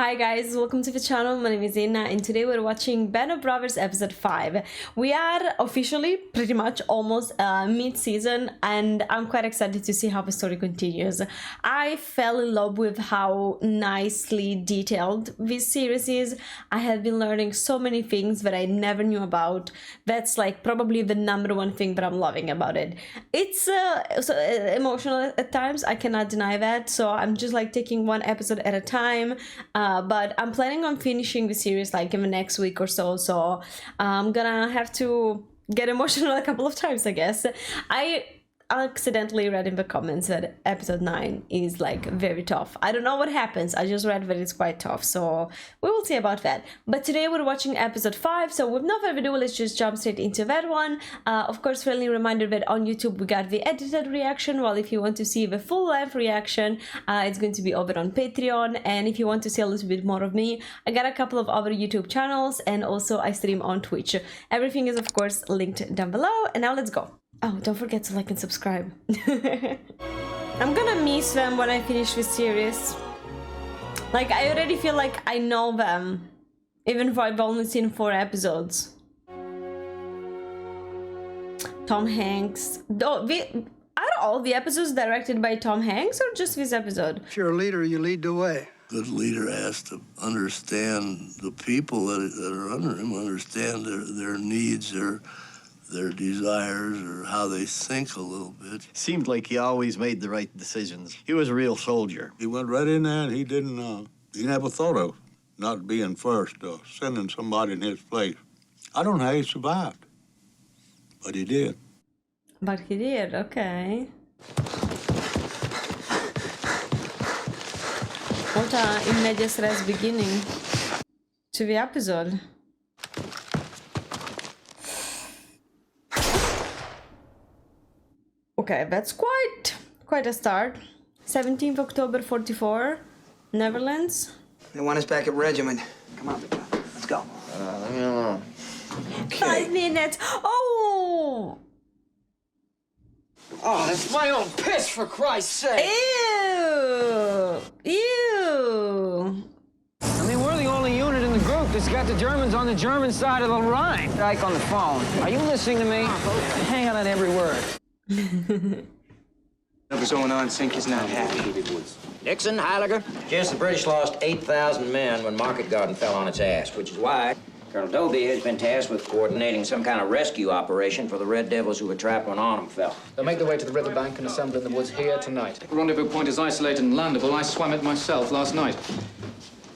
Hi guys, welcome to the channel. My name is Inna and today we're watching Band of Brothers episode 5. We are officially pretty much almost mid-season and I'm quite excited to see how the story continues. I fell in love with how nicely detailed this series is. I have been learning so many things that I never knew about. That's like probably the #1 thing that I'm loving about it. It's emotional at times, I cannot deny that, so I'm just like taking one episode at a time. But I'm planning on finishing the series like in the next week or so I'm gonna have to get emotional a couple of times, I guess. I accidentally read in the comments that episode 9 is like very tough. I don't know what happens, I just read that it's quite tough, so we will see about that. But today we're watching episode 5, so with no further ado, let's just jump straight into that one. Of course, friendly reminder that on YouTube we got the edited reaction, while if you want to see the full-length reaction, it's going to be over on Patreon. And if you want to see a little bit more of me, I got a couple of other YouTube channels, and also I stream on Twitch. Everything is of course linked down below, and now let's go. Oh, don't forget to like and subscribe. I'm gonna miss them when I finish this series. Like, I already feel like I know them, even though I've only seen 4 episodes. Tom Hanks. Are all the episodes directed by Tom Hanks or just this episode? If you're a leader, you lead the way. Good leader has to understand the people that are under him, understand their needs, their desires, or how they think a little bit. Seemed like he always made the right decisions. He was a real soldier. He went right in there and he never thought of not being first or sending somebody in his place. I don't know how he survived, but he did. But he did, okay. What a in medias res beginning to the episode. Okay, that's quite a start. 17th October 44, Netherlands. They want us back at regiment. Come on, Victor. Let's go. Leave me alone. Okay. 5 minutes. Oh! Oh, that's my own piss, for Christ's sake. Ew! Ew! I mean, we're the only unit in the group that's got the Germans on the German side of the Rhine. Ike on the phone. Are you listening to me? Hang on every word. Whatever's going on, Sink is not happy. Dixon, Heiliger. Yes, the British lost 8,000 men when Market Garden fell on its ass, which is why Colonel Dobie has been tasked with coordinating some kind of rescue operation for the Red Devils who were trapped when Arnhem fell. They'll make their way to the riverbank and assemble in the woods here tonight. The rendezvous point is isolated and landable. I swam it myself last night.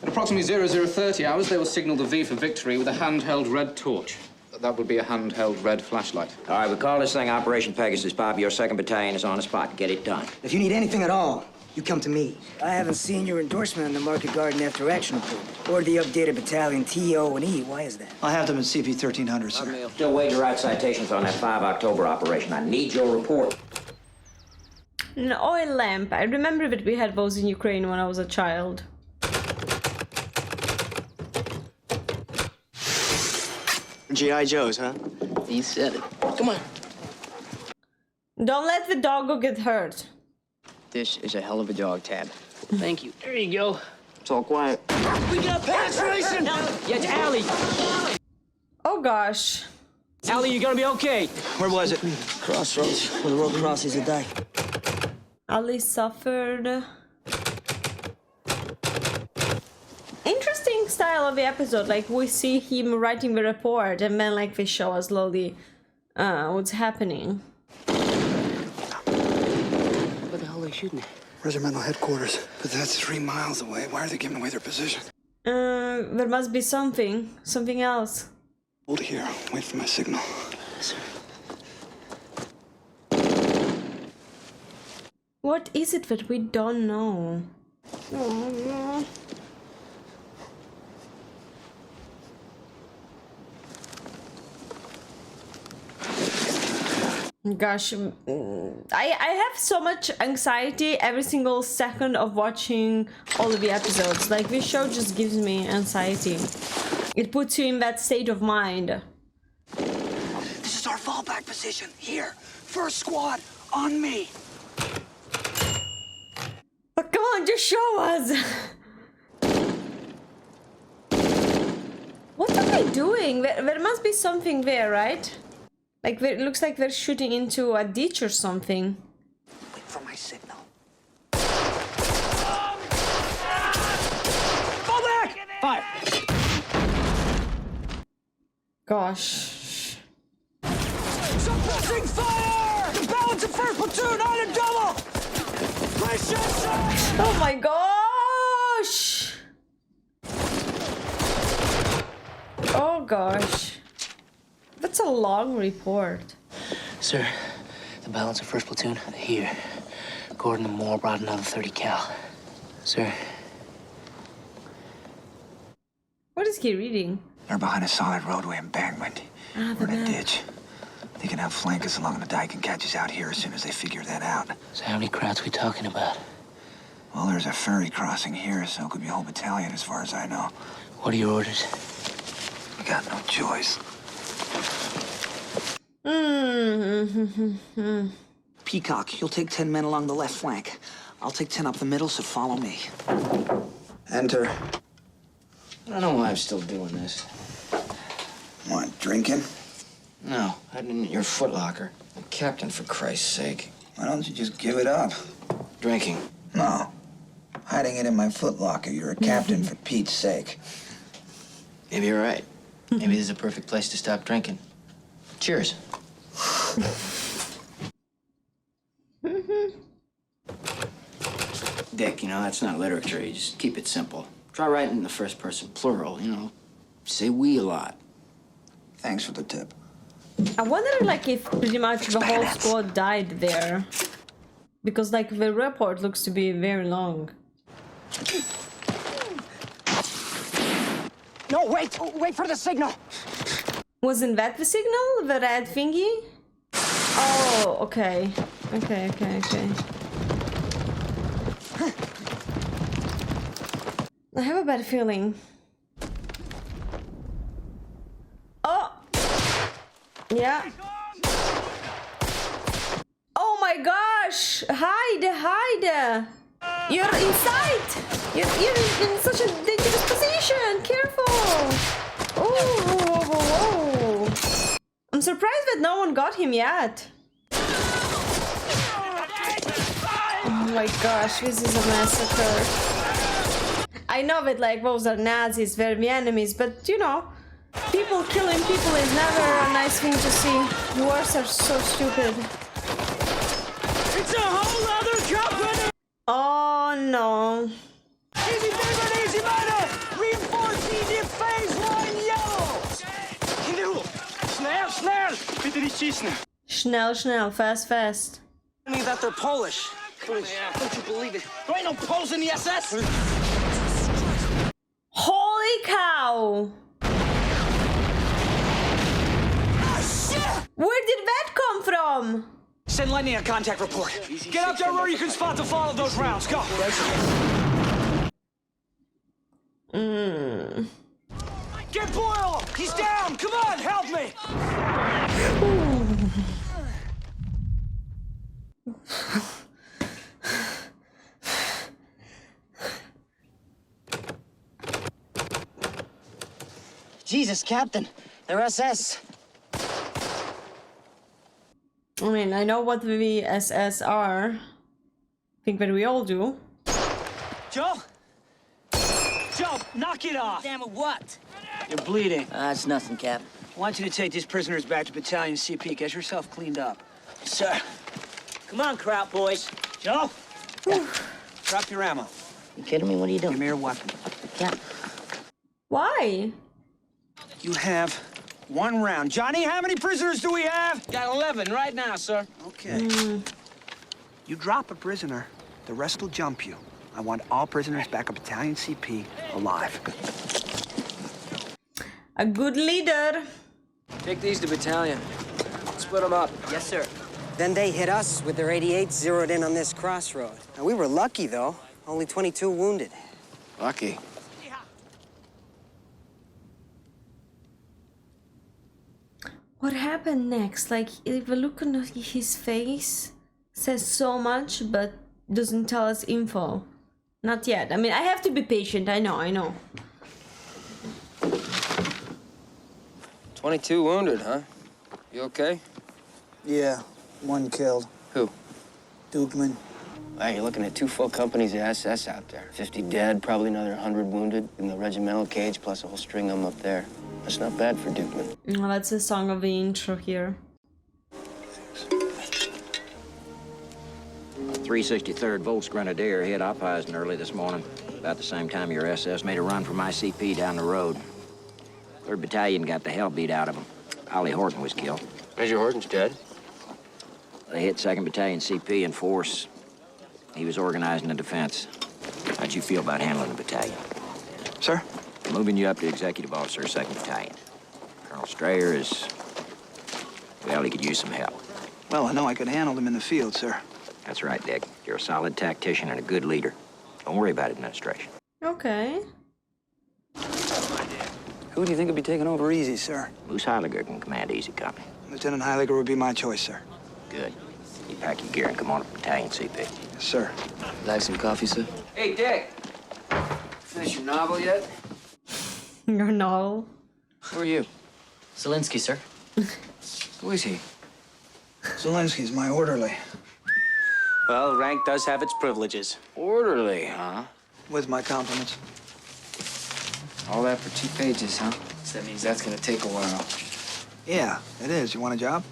At approximately 0030 hours, they will signal the V for victory with a handheld red torch. That would be a handheld red flashlight. All right, we call this thing Operation Pegasus. Bob, your 2nd Battalion is on the spot. Get it done. If you need anything at all, you come to me. I haven't seen your endorsement on the Market Garden After Action report, or the updated battalion TO&E. Why is that? I have them in CP 1300, sir. Still waiting to write citations on that 5 October operation. I need your report. An oil lamp. I remember that we had those in Ukraine when I was a child. G.I. Joes, huh? He said it. Come on. Don't let the doggo get hurt. This is a hell of a dog, Tab. Thank you. There you go. It's all quiet. We got penetration! Yeah, it's Allie. Oh gosh. Allie, you gonna be okay. Where was it? Crossroads, where the road crosses the dike. Ali suffered. Interesting style of the episode. Like, we see him writing the report and then like they show us slowly what's happening. What the hell are they shooting at? Regimental headquarters, but that's 3 miles away. Why are they giving away their position? There must be something else. Hold here. Wait for my signal. Sir. What is it that we don't know? Oh, no. Gosh, I have so much anxiety every single second of watching all of the episodes. Like, this show just gives me anxiety. It puts you in that state of mind. This is our fallback position. Here. First squad, on me. But come on, just show us. they doing? There must be something there, right? Like, it looks like they're shooting into a ditch or something. Wait for my signal. Fall back! Fire! Gosh. Suppressing fire! The balance of first platoon on a double! Oh my gosh! Oh gosh. That's a long report. Sir, the balance of first platoon here. Gordon and Moore brought another 30 cal. Sir. What is he reading? They're behind a solid roadway embankment. We're in a ditch. They can outflank us along the dike and catch us out here as soon as they figure that out. So how many crowds we talking about? Well, there's a ferry crossing here, so it could be a whole battalion as far as I know. What are your orders? We got no choice. Peacock, you'll take 10 men along the left flank. I'll take 10 up the middle, so follow me. Enter. I don't know why I'm still doing this. Want drinking? No, hiding in your footlocker. I'm captain, for Christ's sake. Why don't you just give it up? Drinking. No. Hiding it in my footlocker. You're a captain for Pete's sake. Maybe you're right. Maybe this is a perfect place to stop drinking. Cheers. Dick, you know, that's not literature. You just keep it simple. Try writing in the first person plural, you know. Say we a lot. Thanks for the tip. I wonder, like, if pretty much the whole squad died there. Because, like, the report looks to be very long. No, wait! Wait for the signal! Wasn't that the signal? The red thingy? Oh, okay. Okay. I have a bad feeling. Oh! Yeah. Oh my gosh! Hide! You're inside! You're in such a dangerous position! Careful! Oh! I'm surprised that no one got him yet. Oh my gosh, this is a massacre. I know that, like, those are Nazis, they're the enemies, but you know, people killing people is never a nice thing to see. Wars are so stupid. It's a whole other company! Oh no. Easy, David, easy, man! Reinforce easy phase line yellow! Schnell! Bitte nicht schießen! Schnell, fast. I mean that they're Polish. Don't you believe it? There ain't no Poles in the SS! Holy cow! Where did that come from? Send lightning a contact report. Get out there where you can spot the fall of those rounds. Go! Get Boyle! He's down! Come on, help me! Jesus, Captain. They're SS. I mean, I know what the SS are. I think that we all do. Joe? Joe, knock it off! Damn it, what? You're bleeding. It's nothing, Cap. I want you to take these prisoners back to Battalion CP. Get yourself cleaned up. Sir. Come on, Kraut boys. Joe? Drop your ammo. You kidding me? What are you doing? Give me your weapon. Cap. Why? You have one round. Johnny, how many prisoners do we have? Got 11 right now, sir. Okay. You drop a prisoner, the rest will jump you. I want all prisoners back at Battalion CP alive. A good leader. Take these to Battalion. Split them up. Yes, sir. Then they hit us with their 88 zeroed in on this crossroad. Now, we were lucky, though. Only 22 wounded. Lucky. What happened next? Like, if a look on his face says so much, but doesn't tell us info. Not yet. I mean, I have to be patient. I know. 22 wounded, huh? You okay? Yeah, one killed. Who? Dukeman. Hey, you're looking at 2 full companies of SS out there. 50 dead, probably another 100 wounded in the regimental cage, plus a whole string of them up there. That's not bad for Dukeman. Well, that's the song of the intro here. 363rd Volks Grenadier hit Upheisen early this morning. About the same time your SS made a run from ICP down the road. 3rd Battalion got the hell beat out of them. Ollie Horton was killed. Major Horton's dead. They hit 2nd Battalion CP in force. He was organizing the defense. How'd you feel about handling the battalion? Sir? Moving you up to Executive Officer, 2nd Battalion. Colonel Strayer is... well, he could use some help. Well, I know I could handle them in the field, sir. That's right, Dick. You're a solid tactician and a good leader. Don't worry about administration. Okay. Who do you think would be taking over easy, sir? Moose Heiliger can command Easy Company. Lieutenant Heiliger would be my choice, sir. Good. You pack your gear and come on up to Battalion CP. Yes, sir. Like some coffee, sir? Hey, Dick. Finish your novel yet? Your novel. Who are you? Zelensky, sir. Who is he? Zelensky's my orderly. Well, rank does have its privileges. Orderly, huh? With my compliments. All that for 2 pages, huh? So that means that's gonna take a while. Yeah, it is. You want a job?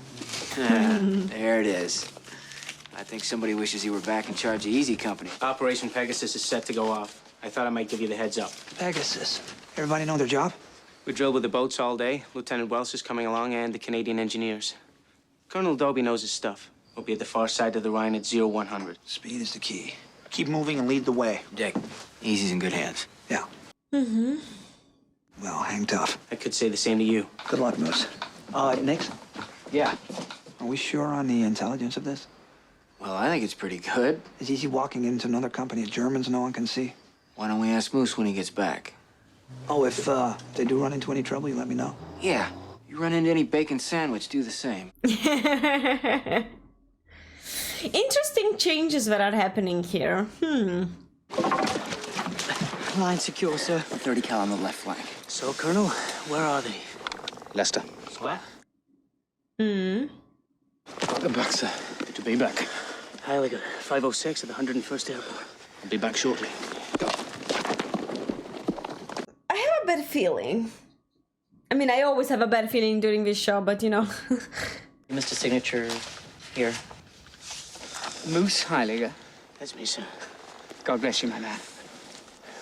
There it is. I think somebody wishes he were back in charge of Easy Company. Operation Pegasus is set to go off. I thought I might give you the heads up. Pegasus. Everybody know their job? We drilled with the boats all day. Lieutenant Wells is coming along and the Canadian engineers. Colonel Dobie knows his stuff. We'll be at the far side of the Rhine at 0100. Speed is the key. Keep moving and lead the way. Dick, Easy's in good hands. Yeah. Mm-hmm. Well, hang tough. I could say the same to you. Good luck, Moose. Nix? Yeah. Are we sure on the intelligence of this? Well, I think it's pretty good. Is Easy walking into another company of Germans no one can see? Why don't we ask Moose when he gets back? Oh, if they do run into any trouble, you let me know. Yeah. You run into any bacon sandwich, do the same. Interesting changes that are happening here. Line secure, sir. 30 cal on the left flank. So, Colonel, where are they? Lester. What? Welcome back, sir. Good to be back. Heiliger, 506 at the 101st Airport. I'll be back shortly. I have a bad feeling. I mean, I always have a bad feeling during this show, but you know. You missed a signature here. Moose Heiliger. That's me, sir. God bless you, my man.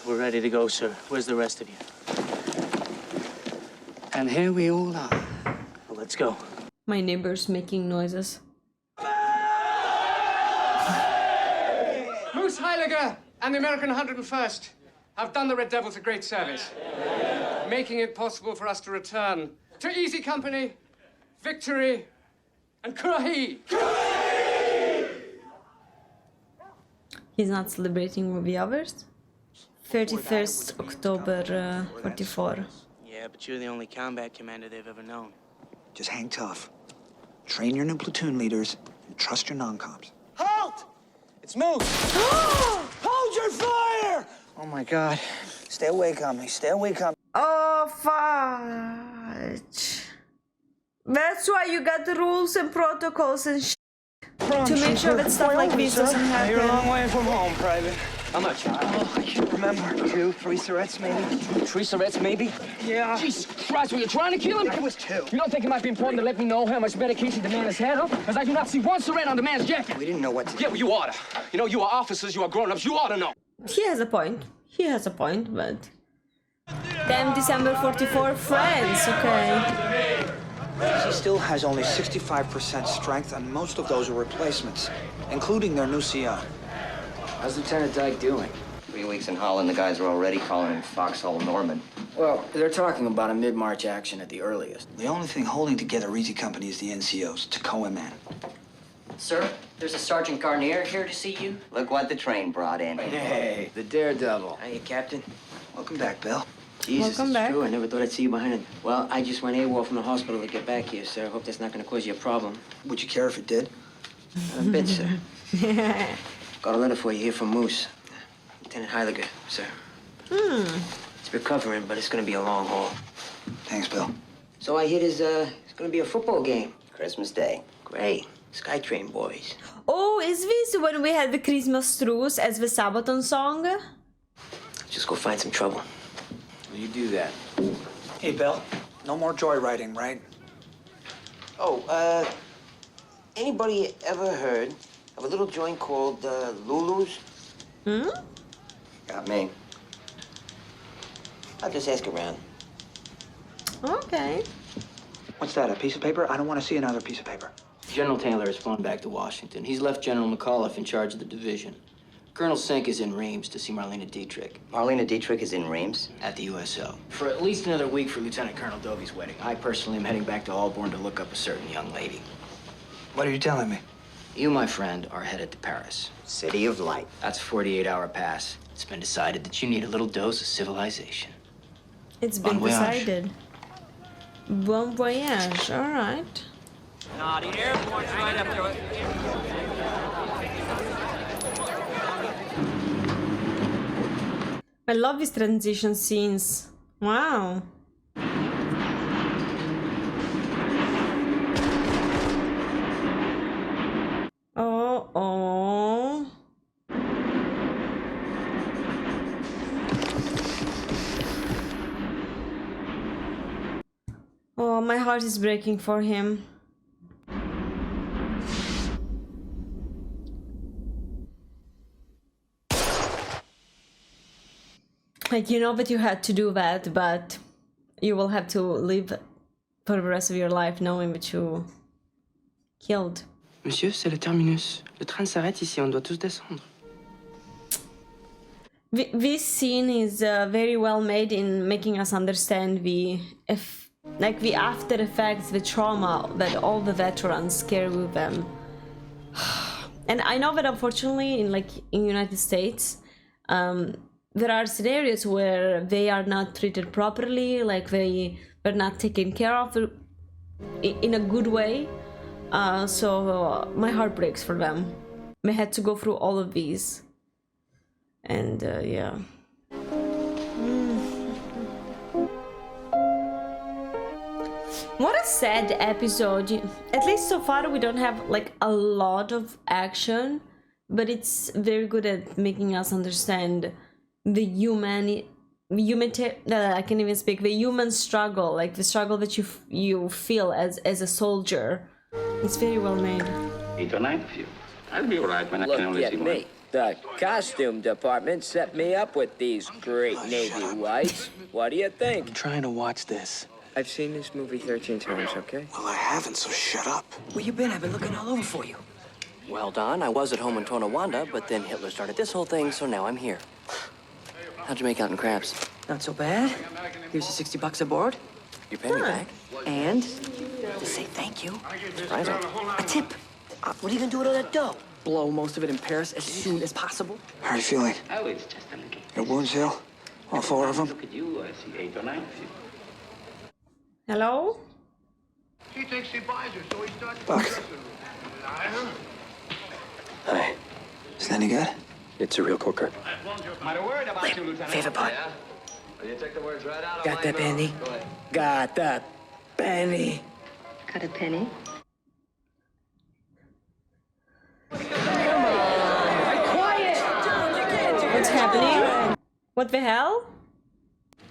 We're ready to go, sir. Where's the rest of you? And here we all are. Well, let's go. My neighbor's making noises. Moose Heiliger and the American 101st have done the Red Devils a great service, making it possible for us to return to Easy Company, victory, and Kurahi! He's not celebrating with the others? 31st October 44. Yeah, but you're the only combat commander they've ever known. Just hang tough. Train your new platoon leaders and trust your non-coms. Halt! It's Moose! Hold your fire! Oh my God. Stay awake on me. Stay awake on me. Oh, fudge. That's why you got the rules and protocols and to make sure that stuff like this doesn't happen. You're a long way from home, Private. How much? Oh, I can't remember. 2, 3 Surrettes, maybe? 3 Surrettes, maybe? Yeah. Jesus Christ, were you trying to kill him? It was 2. You don't think it might be important to let me know how much medication the man has had, huh? Because I do not see one Surrett on the man's jacket. We didn't know what to do. Yeah, well, you oughta. You know, you are officers, you are grown-ups, you oughta know. He has a point. He has a point, but... Damn, December 44, friends, okay. She still has only 65% strength, and most of those are replacements, including their new CO. How's Lieutenant Dyke doing? 3 weeks in Holland, the guys are already calling him Foxhole Norman. Well, they're talking about a mid-March action at the earliest. The only thing holding together Easy Company is the NCOs, Tacoma and man. Sir, there's a Sergeant Garnier here to see you. Look what the train brought in. Hey, the daredevil. Hey, Captain. Welcome back, Bill. Jesus, Welcome it's back. true. I never thought I'd see you behind it. Well, I just went AWOL from the hospital to get back here, sir. Hope that's not going to cause you a problem. Would you care if it did? Not a bit, sir. Got a letter for you here from Moose. Lieutenant Heiliger, sir. It's recovering, but it's going to be a long haul. Thanks, Bill. So I hear it's gonna be a football game. Christmas Day. Great. Skytrain boys. Oh, is this when we had the Christmas truce as the Sabaton song? Just go find some trouble. Will you do that? Hey, Bill. No more joyriding, right? Oh, anybody ever heard of a little joint called Lulu's? Hmm? Got me. I'll just ask around. Okay. What's that, a piece of paper? I don't want to see another piece of paper. General Taylor has flown back to Washington. He's left General McAuliffe in charge of the division. Colonel Sink is in Reims to see Marlena Dietrich. Marlena Dietrich is in Reims? At the USO. For at least another week for Lieutenant Colonel Dobie's wedding. I personally am heading back to Allborn to look up a certain young lady. What are you telling me? You, my friend, are headed to Paris. City of Light. That's a 48-hour pass. It's been decided that you need a little dose of civilization. It's been Bon voyage. decided. Bon voyage, alright. No, the airport's right up to it. I love these transition scenes. Wow. Oh. Oh, my heart is breaking for him. Like, you know that you had to do that, but you will have to live for the rest of your life knowing that you killed. Monsieur, c'est le terminus. Le train s'arrête ici, on doit tous descendre. This scene is very well made in making us understand the after effects, the trauma that all the veterans carry with them. And I know that unfortunately in United States, there are scenarios where they are not treated properly, like they're not taken care of in a good way. So my heart breaks for them. They had to go through all of these. And yeah. What a sad episode. At least so far we don't have like a lot of action, but it's very good at making us understand the human struggle, like the struggle that you feel as a soldier. It's very well made. 8 or 9 of you. I'll be all right when I can only Look see at one. me. The costume department set me up with these great Navy whites. What do you think? I'm trying to watch this. I've seen this movie 13 times, okay? Well, I haven't, so shut up. Where you been? I've been looking all over for you. Well, Don, I was at home in Tonawanda, but then Hitler started this whole thing, so now I'm here. How'd you make out in craps? Not so bad. Here's the $60 aboard. You pay me back? And to say thank you, Surprising. a tip. What are you gonna do with all that dough? Blow most of it in Paris as soon as possible. How are you feeling? Oh, it's just a little. Your wounds heal? All 4 of them? Look at you, I see 8 or 9 of you. Hello? He thinks he buys her, so he starts Bucks. Liar. Hi. Is that any good? It's a real corker. Favorite part. Got that penny? Got that penny. Got a penny? What's happening? What the hell?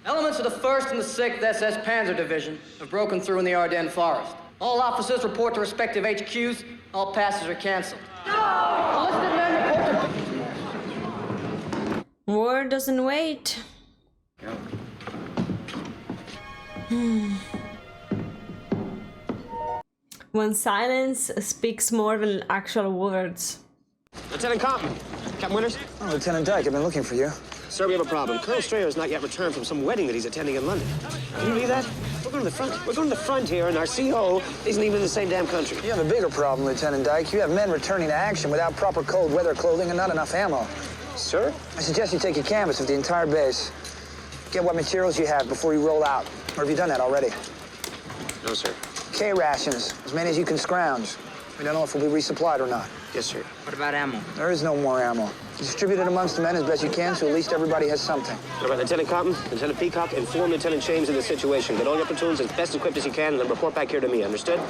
Elements of the 1st and the 6th SS Panzer Division have broken through in the Ardennes Forest. All officers report to respective HQs. All passes are canceled. Enlisted men report to... War doesn't wait. When silence speaks more than actual words. Lieutenant Compton. Captain Winters? Oh, Lieutenant Dyke, I've been looking for you. Sir, we have a problem. Colonel Strayer has not yet returned from some wedding that he's attending in London. Can you believe that? We're going to the front. We're going to the front here, and our CO isn't even in the same damn country. You have a bigger problem, Lieutenant Dyke. You have men returning to action without proper cold weather clothing and not enough ammo. Sir? I suggest you take a canvass of the entire base. Get what materials you have before you roll out. Or have you done that already? No, sir. K rations, as many as you can scrounge. We don't know if we'll be resupplied or not. Yes, sir. What about ammo? There is no more ammo. Distribute it amongst the men as best you can, so at least everybody has something. All right, Lieutenant Cotton, Lieutenant Peacock, inform Lieutenant James of the situation. Get all your platoons as best equipped as you can, and then report back here to me, understood? I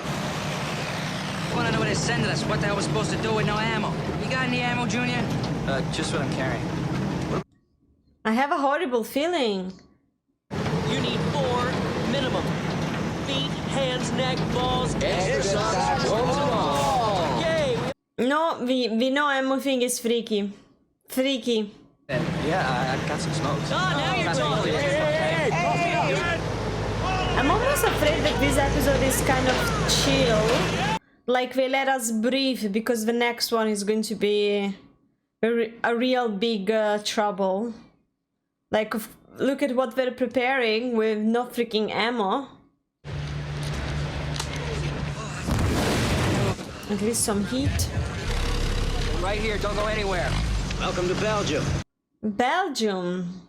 want to know where they're sending us. What the hell we're supposed to do with no ammo? You got any ammo, Junior? Just what I'm carrying. I have a horrible feeling. You need 4 minimum. Feet, hands, neck, balls, exercise. Yay! No, we know ammo thing is freaky. Freaky. Yeah, I got some smokes. Oh, now you're talking. I'm almost afraid that this episode is kind of chill. Like they let us breathe because the next one is going to be a real big trouble. Like, look at what they're preparing with no freaking ammo. At least some heat. Right here, don't go anywhere. Welcome to Belgium. Belgium.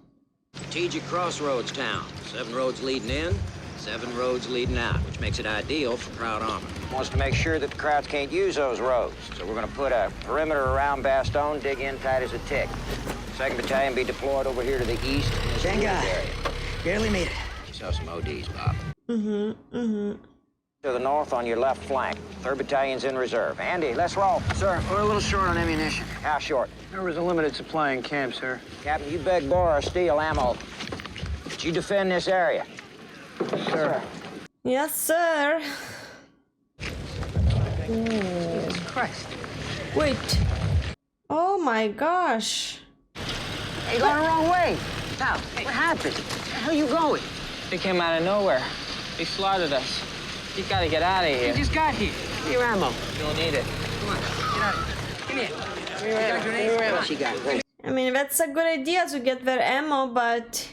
Strategic Crossroads town. 7 roads leading in, 7 roads leading out, which makes it ideal for crowd armor. Wants to make sure that the crowds can't use those roads. So we're gonna put a perimeter around Bastogne, dig in tight as a tick. 2nd Battalion be deployed over here to the east in this Thank God. area. Barely made it. You saw some ODs, Bob. To the north on your left flank. 3rd Battalion's in reserve. Andy, let's roll. Sir, we're a little short on ammunition. How short? There was a limited supply in camp, sir. Captain, you beg, borrow, or steal ammo. But you defend this area. Sir. Yes, sir. Jesus Christ. Wait. Oh my gosh. Hey, you're going the wrong way. Now, what happened? Where are you going? They came out of nowhere. They slaughtered us. You gotta get out of here. You just got here. Give me your ammo. You don't need it. Come on, get out of here. Give me it. Give me your ammo. Give me your ammo. She got it. I mean, that's a good idea to get their ammo, but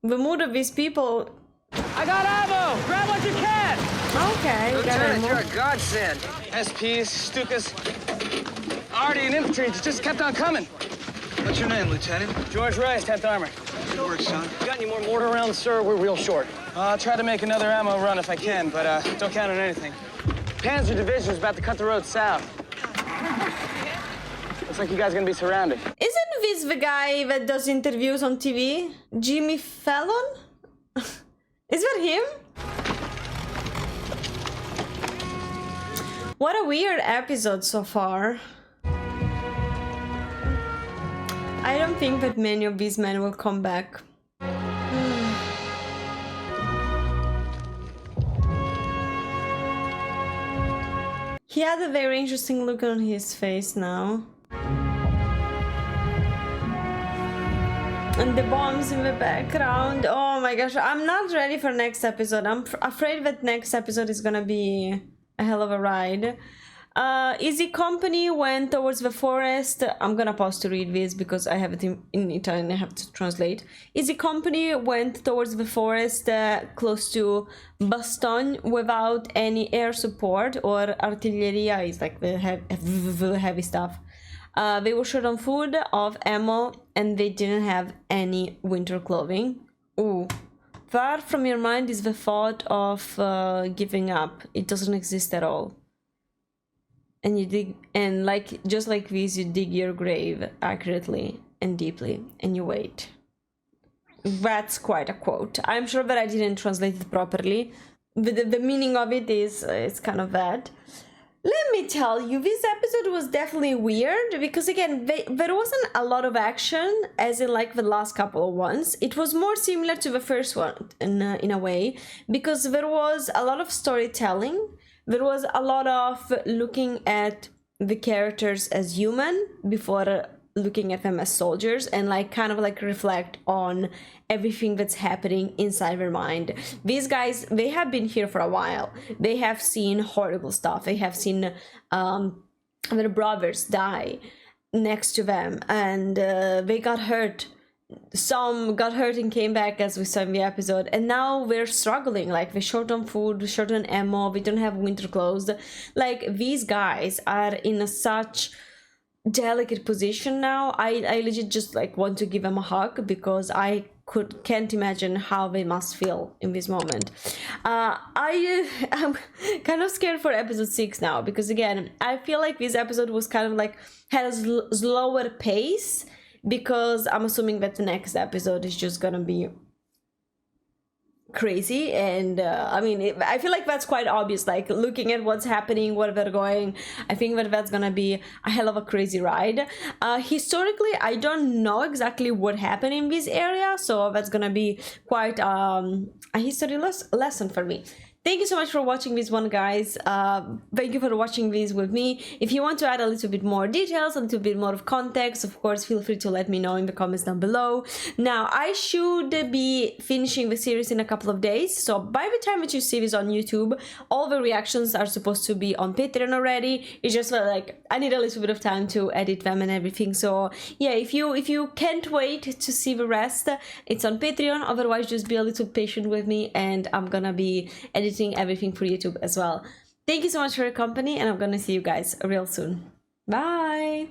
the mood of these people. I got ammo! Grab what you can! Okay, you got Lieutenant, ammo. you're a godsend. SPs, Stukas, Arty, and infantry just kept on coming. What's your name, Lieutenant? George Rice, 10th Armor. Good work, son. You got any more mortar rounds, sir? We're real short. I'll try to make another ammo run if I can, but don't count on anything. Panzer Division's about to cut the road south. Looks like you guys are gonna be surrounded. Isn't this the guy that does interviews on TV? Jimmy Fallon? Is that him? What a weird episode so far. I don't think that many of these men will come back. He had a very interesting look on his face now. And the bombs in the background. Oh my gosh, I'm not ready for next episode. I'm afraid that next episode is gonna be a hell of a ride. Easy Company went towards the forest. I'm gonna pause to read this because I have it in Italian. I have to translate. Easy Company went towards the forest close to Bastogne without any air support or artilleria. Is like the heavy stuff. They were short on food, of ammo, and they didn't have any winter clothing. Ooh. Far from your mind is the thought of giving up. It doesn't exist at all. And you dig, and like just like this, you dig your grave accurately and deeply, and you wait. That's quite a quote. I'm sure that I didn't translate it properly. The meaning of it is it's kind of that. Let me tell you, this episode was definitely weird because again, there wasn't a lot of action as in like the last couple of ones. It was more similar to the first one in a way because there was a lot of storytelling. There was a lot of looking at the characters as human before looking at them as soldiers and like kind of like reflect on everything that's happening inside their mind. These guys, they have been here for a while. They have seen horrible stuff. They have seen their brothers die next to them and they got hurt. Some got hurt and came back as we saw in the episode, and now we're struggling. Like we're short on food, short on ammo, we don't have winter clothes. Like these guys are in such delicate position now. I legit just like want to give them a hug because I can't imagine how they must feel in this moment. I'm kind of scared for episode 6 now, because again, I feel like this episode was kind of like had a slower pace, because I'm assuming that the next episode is just gonna be crazy. And I mean, I feel like that's quite obvious, like looking at what's happening, where they're going. I think that that's gonna be a hell of a crazy ride. Historically, I don't know exactly what happened in this area, so that's gonna be quite a history lesson for me. Thank you so much for watching this one, guys. Thank you for watching this with me. If you want to add a little bit more details, a little bit more of context, of course, feel free to let me know in the comments down below. Now, I should be finishing the series in a couple of days, so by the time that you see this on YouTube, all the reactions are supposed to be on Patreon already. It's just like I need a little bit of time to edit them and everything. So yeah, if you can't wait to see the rest, it's on Patreon. Otherwise, just be a little patient with me, and I'm gonna be editing everything for YouTube as well. Thank you so much for your company, and I'm gonna see you guys real soon. Bye!